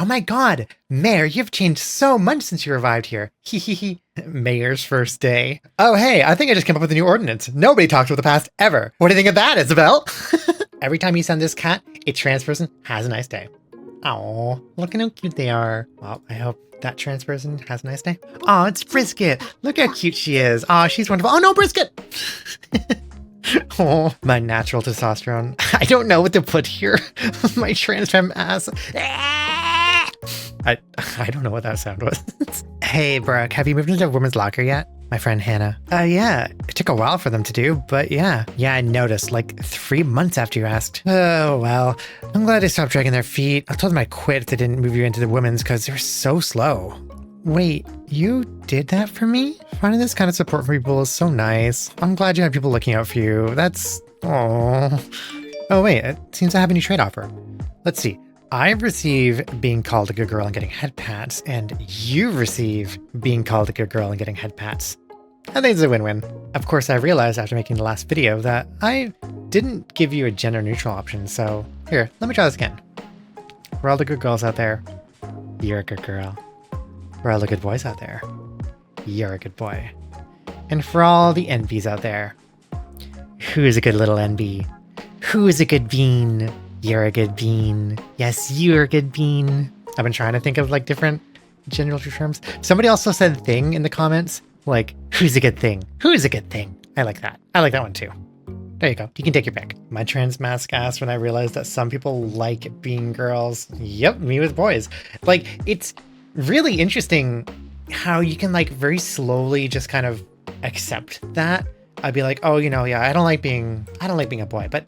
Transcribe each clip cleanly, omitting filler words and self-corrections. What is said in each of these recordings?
Oh my god, Mayor, you've changed so much since you arrived here. Hee hee hee. Mayor's first day. Oh hey, I think I just came up with a new ordinance. Nobody talks about the past ever. What do you think of that, Isabel? Every time you send this cat, a trans person has a nice day. Oh, look at how cute they are. Well, I hope that trans person has a nice day. Oh, it's Brisket. Look how cute she is. Oh, she's wonderful. Oh no, Brisket! Oh, my natural testosterone. I don't know what to put here. My trans femme ass. I don't know what that sound was. Hey, Brooke, have you moved into a women's locker yet? My friend Hannah. Yeah, it took a while for them to do, but yeah. Yeah, I noticed, like 3 months after you asked. Oh, well, I'm glad they stopped dragging their feet. I told them I'd quit if they didn't move you into the women's because they're so slow. Wait, you did that for me? Finding this kind of support from people is so nice. I'm glad you have people looking out for you. That's... Oh wait, it seems I have a new trade offer. Let's see. I receive being called a good girl and getting head pats, and you receive being called a good girl and getting head pats. I think it's a win-win. Of course, I realized after making the last video that I didn't give you a gender-neutral option, so here, let me try this again. For all the good girls out there, you're a good girl. For all the good boys out there, you're a good boy. And for all the NBs out there, who's a good little NB? Who's a good bean? You're a good bean. Yes, you're a good bean. I've been trying to think of like different gender neutral terms. Somebody also said thing in the comments, like, who's a good thing? Who's a good thing? I like that. I like that one too. There you go. You can take your pick. My trans mask asked when I realized that some people like being girls. Yep, me with boys. Like, it's really interesting how you can like very slowly just kind of accept that. I'd be like, oh, you know, yeah, I don't like being a boy, but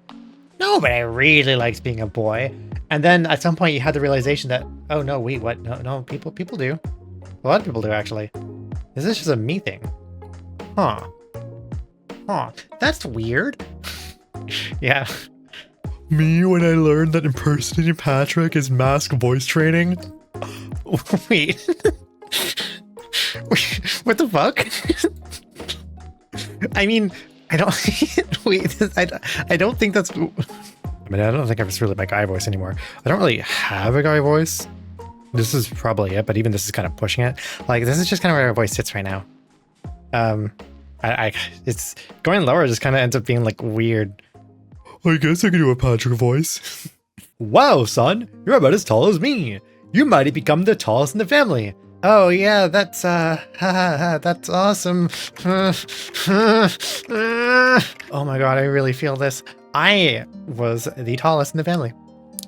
nobody really likes being a boy. And then at some point you had the realization that, oh no, wait, what? No, people do. A lot of people do actually. Is this just a me thing? Huh. That's weird. Yeah. Me when I learned that impersonating Patrick is mask voice training. Wait. What the fuck? I mean, I don't wait. I don't think that's. I mean, I don't think it's really my guy voice anymore. I don't really have a guy voice. This is probably it, but even this is kind of pushing it. Like, this is just kind of where my voice sits right now. It's going lower. Just kind of ends up being like weird. I guess I can do a Patrick voice. Wow, son, you're about as tall as me. You might have become the tallest in the family. Oh yeah, that's that's awesome. Oh my god, I really feel this. I was the tallest in the family.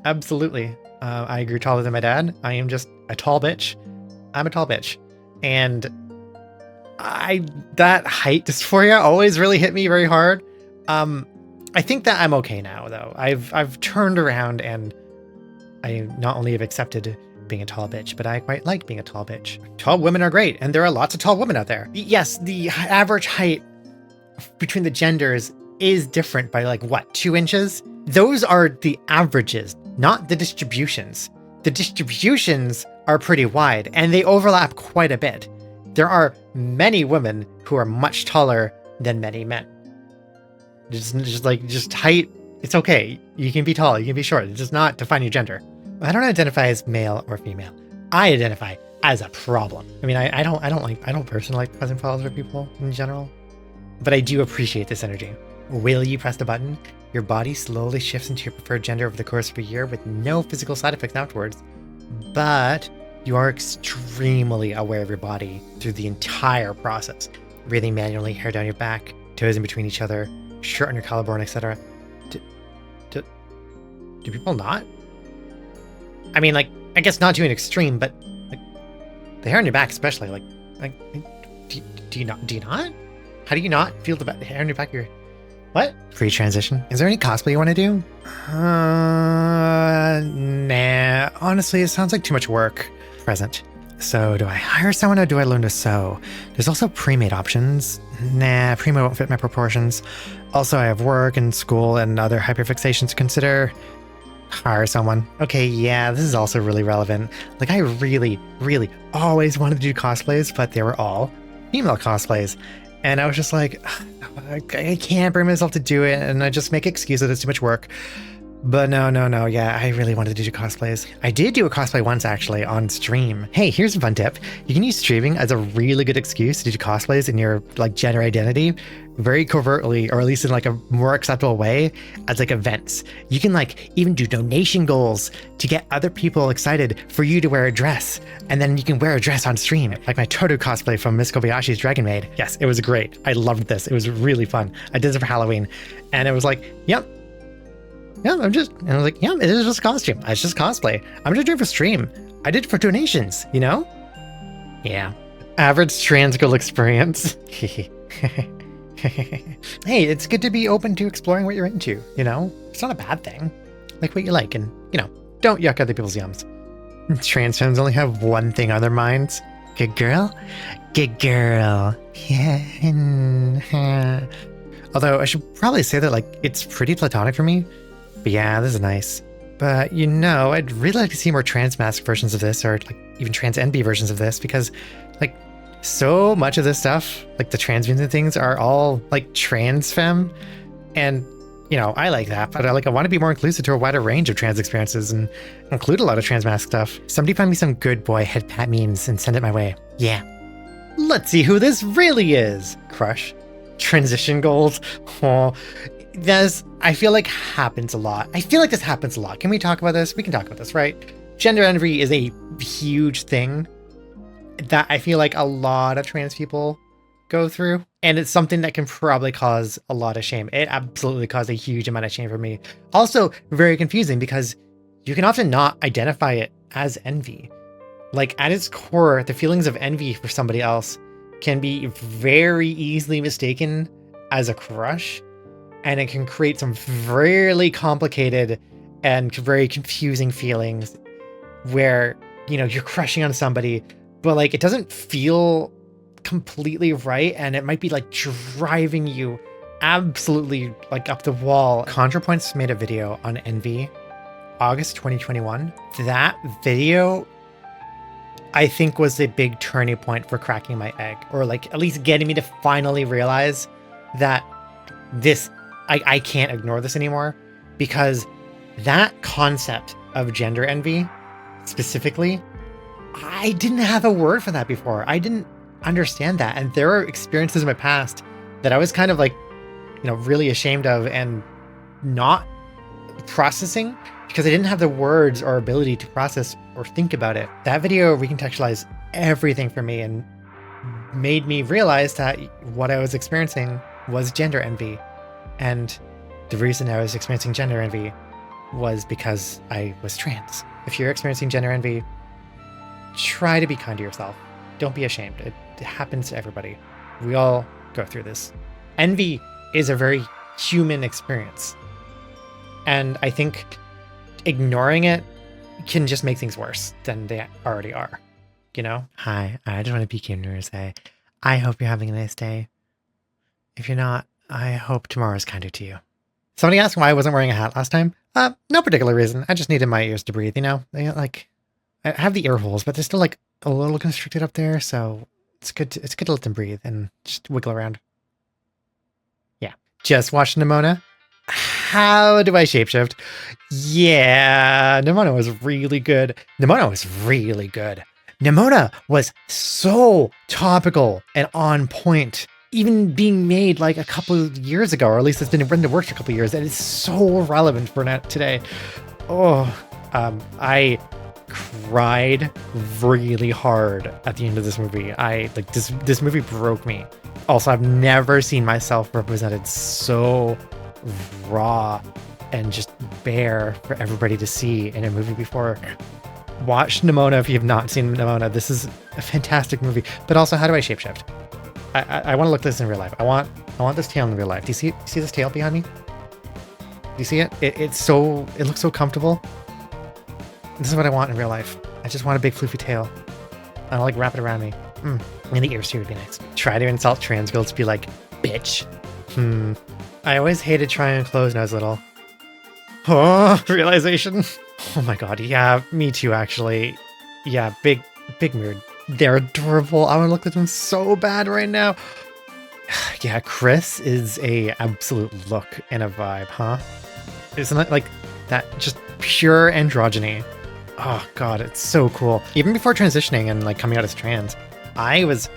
Absolutely. I grew taller than my dad. I am just a tall bitch. I'm a tall bitch. And that height dysphoria always really hit me very hard. I think that I'm okay now though. I've turned around and I not only have accepted being a tall bitch, but I quite like being a tall bitch. Tall women are great, and there are lots of tall women out there. Yes, the average height between the genders is different by like, what, 2 inches? Those are the averages, not the distributions. The distributions are pretty wide, and they overlap quite a bit. There are many women who are much taller than many men. Just height, it's okay. You can be tall, you can be short. It does not define your gender. I don't identify as male or female. I identify as a problem. I mean, I don't personally like present files for people in general, but I do appreciate this energy. Will you press the button? Your body slowly shifts into your preferred gender over the course of a year with no physical side effects afterwards, but you are extremely aware of your body through the entire process. Breathing manually, hair down your back, toes in between each other, shirt on your collarbone, etc. Do people not? I mean, like, I guess not to an extreme, but like the hair on your back, especially, like do you not? How do you not feel the hair on your back of your... What? Free transition. Is there any cosplay you want to do? Nah. Honestly, it sounds like too much work. Present. So, do I hire someone or do I learn to sew? There's also pre-made options. Nah, pre-made won't fit my proportions. Also, I have work and school and other hyperfixations to consider. Hire someone. Okay, yeah, this is also really relevant. Like, I really always wanted to do cosplays, but they were all female cosplays. And I was just like, I can't bring myself to do it, and I just make excuses, it's too much work. But no. Yeah, I really wanted to do cosplays. I did do a cosplay once actually on stream. Hey, here's a fun tip. You can use streaming as a really good excuse to do cosplays in your like gender identity very covertly, or at least in like a more acceptable way as like events. You can like even do donation goals to get other people excited for you to wear a dress. And then you can wear a dress on stream, like my Toto cosplay from Miss Kobayashi's Dragon Maid. Yes, it was great. I loved this. It was really fun. I did it for Halloween and it was like, yep. Yeah, and I was like, yeah, it is just a costume. It's just cosplay. I'm just doing it for stream. I did it for donations, you know? Yeah. Average trans girl experience. Hey, it's good to be open to exploring what you're into, you know? It's not a bad thing. Like what you like and, you know, don't yuck other people's yums. Trans fans only have one thing on their minds. Good girl? Good girl. Yeah. Although I should probably say that, like, it's pretty platonic for me. But yeah, this is nice. But, you know, I'd really like to see more trans mask versions of this, or like even trans NB versions of this, because like so much of this stuff, like the trans and things, are all like trans femme. And, you know, I like that, but I want to be more inclusive to a wider range of trans experiences and include a lot of trans mask stuff. Somebody find me some good boy head pat memes and send it my way. Yeah. Let's see who this really is. Crush. Transition goals. Oh, this, I feel like happens a lot. I feel like this happens a lot. Can we talk about this? We can talk about this, right? Gender envy is a huge thing that I feel like a lot of trans people go through. And it's something that can probably cause a lot of shame. It absolutely caused a huge amount of shame for me. Also very confusing because you can often not identify it as envy. Like at its core, the feelings of envy for somebody else can be very easily mistaken as a crush. And it can create some really complicated and very confusing feelings where, you know, you're crushing on somebody, but like it doesn't feel completely right. And it might be like driving you absolutely like up the wall. ContraPoints made a video on envy, August 2021. That video, I think, was a big turning point for cracking my egg, or like at least getting me to finally realize that I can't ignore this anymore, because that concept of gender envy specifically, I didn't have a word for that before. I didn't understand that. And there are experiences in my past that I was kind of like, you know, really ashamed of and not processing because I didn't have the words or ability to process or think about it. That video recontextualized everything for me and made me realize that what I was experiencing was gender envy. And the reason I was experiencing gender envy was because I was trans. If you're experiencing gender envy, try to be kind to yourself. Don't be ashamed. It happens to everybody. We all go through this. Envy is a very human experience. And I think ignoring it can just make things worse than they already are. You know? Hi, I just want to peek in here and say, I hope you're having a nice day. If you're not, I hope tomorrow is kinder to you. Somebody asked why I wasn't wearing a hat last time. No particular reason. I just needed my ears to breathe, you know? Like, I have the ear holes, but they're still like a little constricted up there, so it's good to let them breathe and just wiggle around. Yeah. Just watched Nimona. How do I shapeshift? Yeah, Nimona was really good. Nimona was so topical and on point. Even being made like a couple of years ago, or at least it's been in the works for a couple of years, and it's so relevant for today. Oh, I cried really hard at the end of this movie. This movie broke me. Also, I've never seen myself represented so raw and just bare for everybody to see in a movie before. Watch Nimona if you have not seen Nimona. This is a fantastic movie. But also, how do I shapeshift? I want to look at this in real life. I want this tail in real life. Do you see this tail behind me? Do you see it? It looks so comfortable. This is what I want in real life. I just want a big floofy tail. I'll like wrap it around me. And the ears too would be nice. Try to insult trans girls to be like, bitch. I always hated trying on clothes when I was little. Oh, realization. Oh my god, yeah, me too actually. Yeah, big mood. They're adorable. I want to look at them so bad right now. Yeah, Chris is a absolute look and a vibe, huh? Isn't it like That just pure androgyny. Oh God, it's so cool. Even before transitioning and like coming out as trans, I was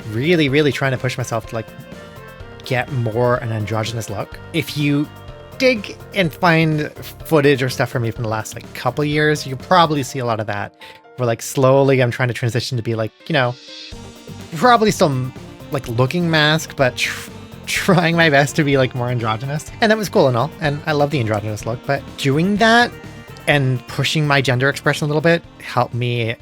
really, really trying to push myself to like get more an androgynous look. If you dig and find footage or stuff from me from the last like couple years, you probably see a lot of that. Where like slowly I'm trying to transition to be like, you know, probably still like looking masked, but trying my best to be like more androgynous. And that was cool and all. And I love the androgynous look, but doing that and pushing my gender expression a little bit helped me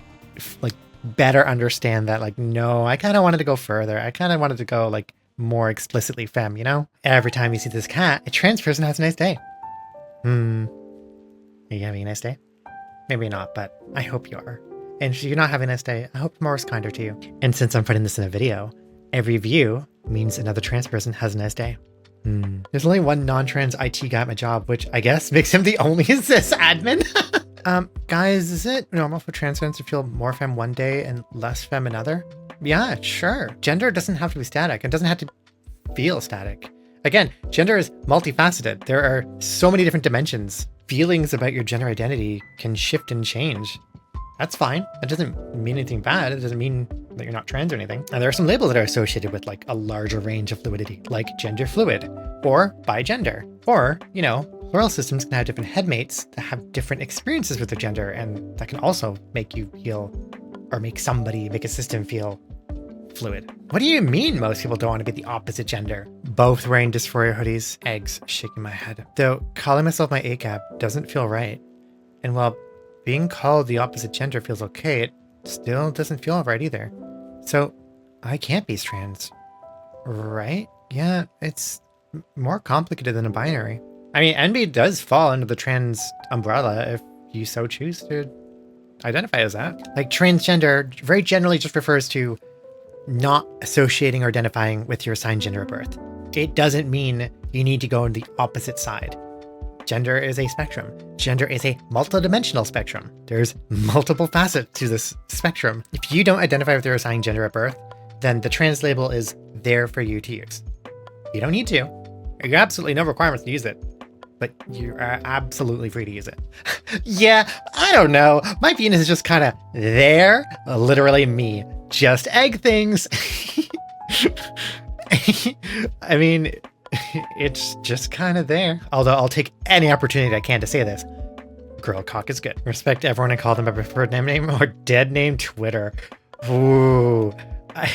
like better understand that like, no, I kind of wanted to go further. I kind of wanted to go like more explicitly femme, you know? Every time you see this cat, a trans person has a nice day. Are you having a nice day? Maybe not, but I hope you are. And if you're not having a nice day, I hope tomorrow is kinder to you. And since I'm putting this in a video, every view means another trans person has a nice day. There's only one non-trans IT guy at my job, which I guess makes him the only cis admin. Guys, is it normal for trans fans to feel more femme one day and less femme another? Yeah, sure. Gender doesn't have to be static. It doesn't have to feel static. Again, gender is multifaceted. There are so many different dimensions. Feelings about your gender identity can shift and change. That's fine. That doesn't mean anything bad. It doesn't mean that you're not trans or anything. And there are some labels that are associated with like a larger range of fluidity, like gender fluid or bigender, or, you know, plural systems can have different headmates that have different experiences with their gender. And that can also make you feel, or make a system feel fluid. What do you mean most people don't want to be the opposite gender? Both wearing dysphoria hoodies, eggs, shaking my head. Though calling myself my ACAB doesn't feel right. And while being called the opposite gender feels okay, it still doesn't feel right either. So I can't be trans, right? Yeah, it's more complicated than a binary. I mean, NB does fall under the trans umbrella if you so choose to identify as that. Like transgender very generally just refers to not associating or identifying with your assigned gender at birth. It doesn't mean you need to go on the opposite side. Gender is a spectrum. Gender is a multidimensional spectrum. There's multiple facets to this spectrum. If you don't identify with your assigned gender at birth, then the trans label is there for you to use. You don't need to. You're absolutely no requirements to use it, but you are absolutely free to use it. Yeah, I don't know. My penis is just kind of there. Literally me. Just egg things. I mean, it's just kind of there. Although I'll take any opportunity I can to say this. Girl cock is good. Respect everyone and call them by preferred name or dead name Twitter. Ooh. I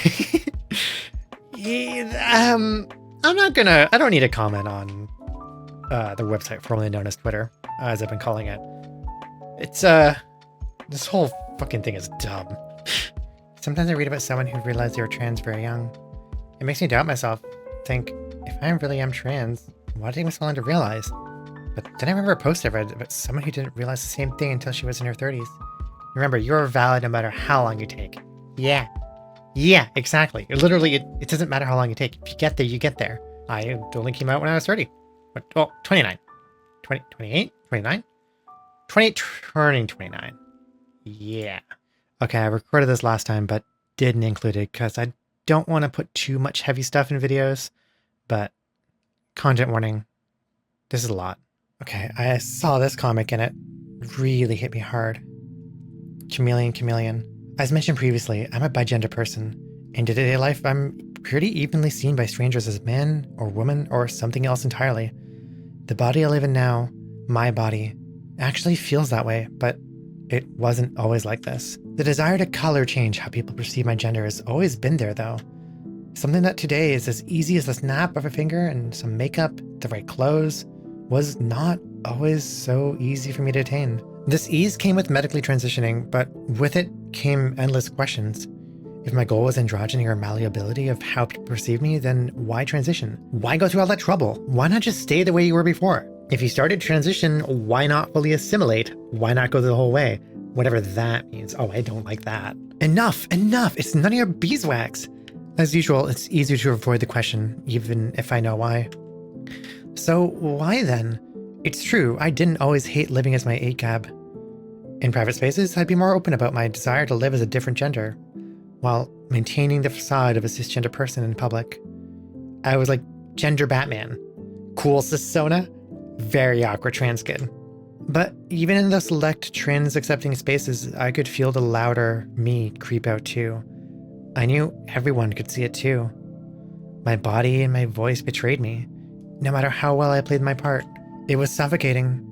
don't need to comment on the website formerly known as Twitter, as I've been calling it. It's, this whole fucking thing is dumb. Sometimes I read about someone who realized they were trans very young. It makes me doubt myself, think, if I really am trans, why did it take me so long to realize? But then I remember a post I read about someone who didn't realize the same thing until she was in her 30s. Remember, you're valid no matter how long you take. Yeah, exactly. It doesn't matter how long you take. If you get there, you get there. I only came out when I was 30. Well, 29. 28? 29? 28 turning 29. Yeah. Okay, I recorded this last time, but didn't include it because I don't want to put too much heavy stuff in videos, but content warning, this is a lot. Okay, I saw this comic and it really hit me hard. Chameleon Chameleon. As mentioned previously, I'm a bigender person. In day-to-day life, I'm pretty evenly seen by strangers as man or woman or something else entirely. The body I live in now, my body, actually feels that way, but it wasn't always like this. The desire to color change how people perceive my gender has always been there, though. Something that today is as easy as the snap of a finger and some makeup, the right clothes, was not always so easy for me to attain. This ease came with medically transitioning, but with it came endless questions. If my goal was androgyny or malleability of how people perceive me, then why transition? Why go through all that trouble? Why not just stay the way you were before? If you started transition, why not fully assimilate? Why not go the whole way? Whatever that means. Oh, I don't like that. Enough! It's none of your beeswax. As usual, it's easier to avoid the question, even if I know why. So why then? It's true, I didn't always hate living as my ACAB. In private spaces, I'd be more open about my desire to live as a different gender, while maintaining the facade of a cisgender person in public. I was like gender Batman. Cool cis-sona, very awkward trans kid. But even in those select trans accepting spaces, I could feel the louder me creep out too. I knew everyone could see it too. My body and my voice betrayed me, no matter how well I played my part. It was suffocating.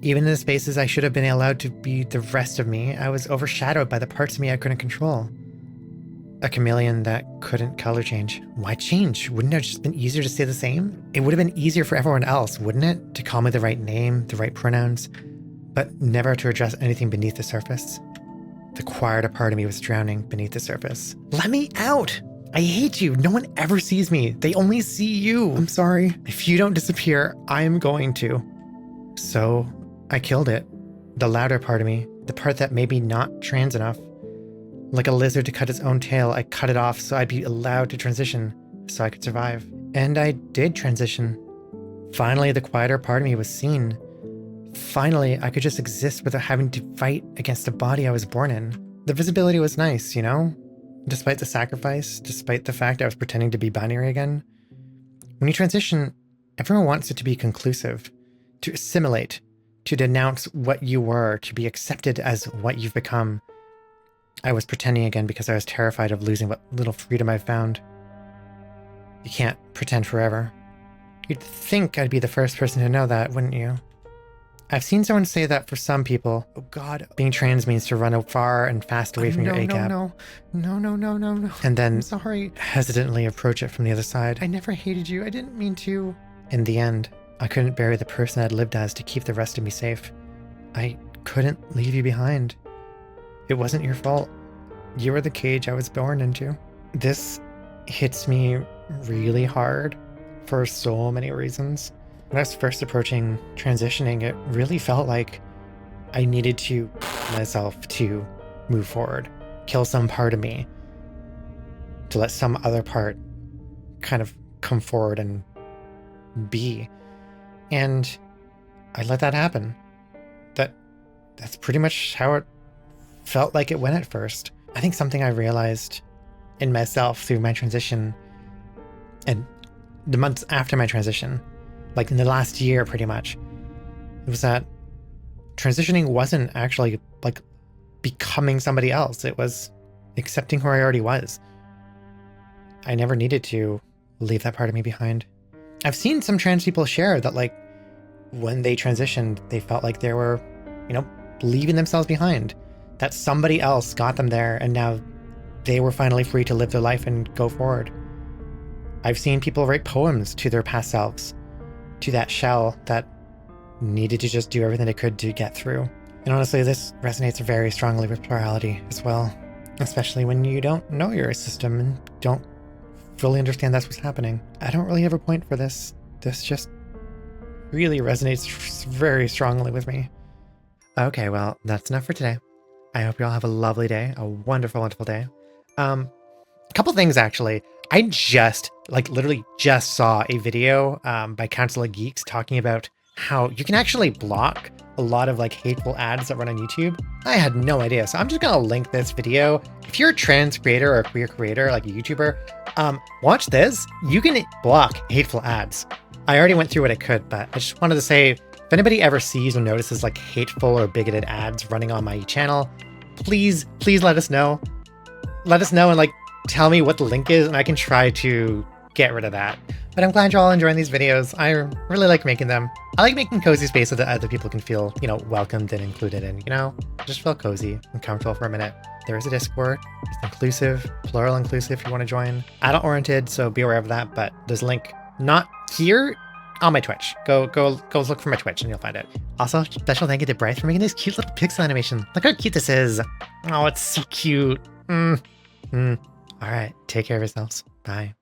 Even in the spaces I should have been allowed to be the rest of me, I was overshadowed by the parts of me I couldn't control. A chameleon that couldn't color change. Why change? Wouldn't it have just been easier to stay the same? It would have been easier for everyone else, wouldn't it? To call me the right name, the right pronouns, but never to address anything beneath the surface. The quieter part of me was drowning beneath the surface. Let me out! I hate you. No one ever sees me. They only see you. I'm sorry. If you don't disappear, I am going to. So I killed it. The louder part of me, the part that may be not trans enough. Like a lizard to cut its own tail, I cut it off so I'd be allowed to transition, so I could survive. And I did transition. Finally, the quieter part of me was seen. Finally, I could just exist without having to fight against the body I was born in. The visibility was nice, you know? Despite the sacrifice, despite the fact I was pretending to be binary again. When you transition, everyone wants it to be conclusive, to assimilate, to denounce what you were, to be accepted as what you've become. I was pretending again because I was terrified of losing what little freedom I found. You can't pretend forever. You'd think I'd be the first person to know that, wouldn't you? I've seen someone say that for some people, oh God, being trans means to run far and fast away from your A gap. No. And then, I'm sorry, hesitantly approach it from the other side. I never hated you. I didn't mean to. In the end, I couldn't bury the person I'd lived as to keep the rest of me safe. I couldn't leave you behind. It wasn't your fault. You were the cage I was born into. This hits me really hard for so many reasons. When I was first approaching transitioning, it really felt like I needed to myself to move forward, kill some part of me, to let some other part kind of come forward and be. And I let that happen. That's pretty much how it felt like it went at first. I think something I realized in myself through my transition and the months after my transition, like in the last year pretty much, it was that transitioning wasn't actually like becoming somebody else. It was accepting who I already was. I never needed to leave that part of me behind. I've seen some trans people share that like when they transitioned, they felt like they were, leaving themselves behind. That somebody else got them there and now they were finally free to live their life and go forward. I've seen people write poems to their past selves, to that shell that needed to just do everything they could to get through. And honestly, this resonates very strongly with plurality as well, especially when you don't know your system and don't fully understand that's what's happening. I don't really have a point for this. This just really resonates very strongly with me. Okay, well, that's enough for today. I hope you all have a lovely day, a wonderful, wonderful day. A couple things actually. I literally just saw a video by Council of Geeks talking about how you can actually block a lot of like hateful ads that run on YouTube. I had no idea, so I'm just gonna link this video. If you're a trans creator or a queer creator, like a YouTuber, watch this. You can block hateful ads. I already went through what I could, but I just wanted to say, if anybody ever sees or notices like hateful or bigoted ads running on my channel, please let us know. Let us know and like tell me what the link is and I can try to get rid of that. But I'm glad you're all enjoying these videos. I really like making them. I like making cozy spaces that other people can feel, welcomed and included in, just feel cozy and comfortable for a minute. There is a Discord. It's inclusive, plural inclusive if you want to join. Adult oriented, so be aware of that, but there's a link not here on my Twitch. Go look for my Twitch and you'll find it. Also, special thank you to Bryce for making this cute little pixel animation. Look how cute this is. Oh, it's so cute. All right, take care of yourselves. Bye.